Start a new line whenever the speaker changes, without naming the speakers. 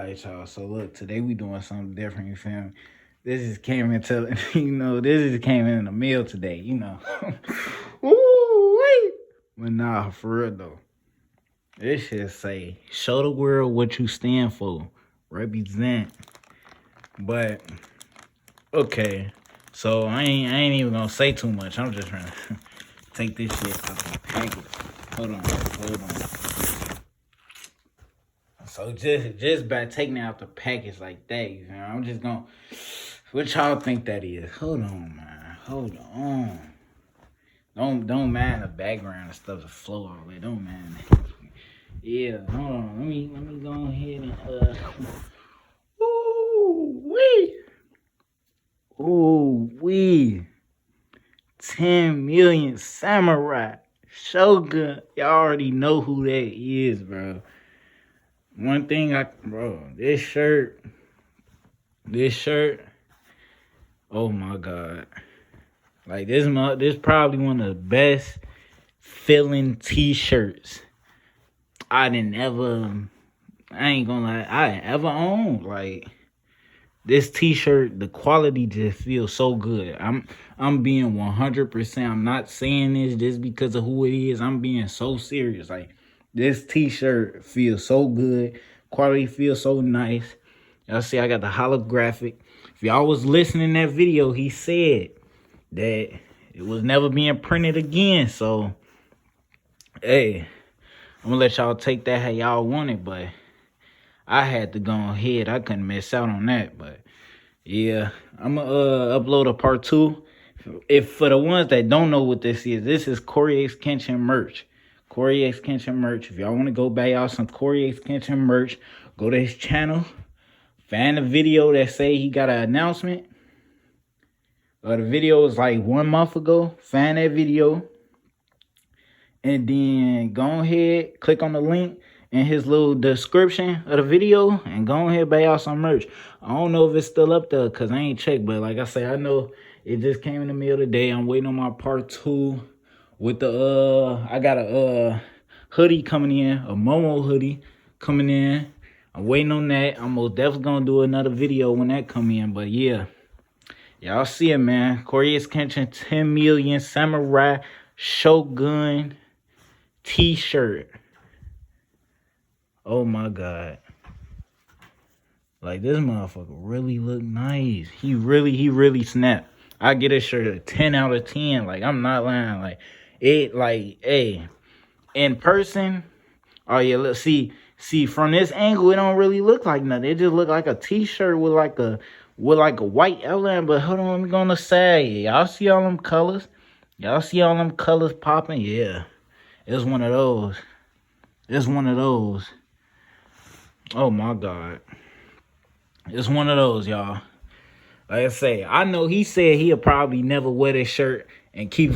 Alright, y'all. So look, today we doing something different, you feel me? This just came into, this just came in the mail today, Ooh, wait. But nah, for real though. This shit say, show the world what you stand for. Represent. But, okay. So I ain't even gonna say too much. I'm just trying to take this shit out the package. Hold on. So just by taking it out the package like that, I'm just gonna. What y'all think that is? Hold on, man. Hold on. Don't mind the background and stuff, the flow all the way. Don't mind that. Yeah, hold on. Let me go ahead and Ooh wee. 10 million samurai. Shogun. Y'all already know who that is, bro. One thing this shirt, oh my God. Like this probably one of the best feeling t-shirts I ain't gonna lie, I ever owned. Like this t-shirt, the quality just feels so good. I'm being 100%. I'm not saying this just because of who it is. I'm being so serious. Like this t-shirt feels so good. Quality feels so nice. Y'all see I got the holographic. If y'all was listening to that video, he said that it was never being printed again. So, hey, I'm gonna let y'all take that how y'all want it, but I had to go ahead. I couldn't miss out on that, but yeah, I'm gonna upload a part 2. If for the ones that don't know what this is CORYXKENSHIN merch. CORYXKENSHIN merch. If y'all want to go buy y'all some CORYXKENSHIN merch, go to his channel. Find the video that say he got an announcement. The video was like 1 month ago. Find that video. And then go ahead, click on the link in his little description of the video and go ahead buy y'all some merch. I don't know if it's still up there because I ain't checked, but like I say, I know it just came in the mail today. I'm waiting on my part 2 with the I got a hoodie coming in, a Momo hoodie coming in. I'm waiting on that. I'm most definitely gonna do another video when that come in. But yeah, y'all see it, man. CORYXKENSHIN 10 million samurai shogun t-shirt. Oh my God. Like this motherfucker really look nice. He really snapped. I get a shirt a 10 out of 10. Like I'm not lying. Like it, like, hey, in person, oh yeah, let's see from this angle, it don't really look like nothing. It just look like a t-shirt with like a white outline. But hold on, let me go on the side. Y'all see all them colors? Y'all see all them colors popping? Yeah. It's one of those. It's one of those. Oh my God. It's one of those, y'all. Like I say, I know he said he'll probably never wear this shirt and keep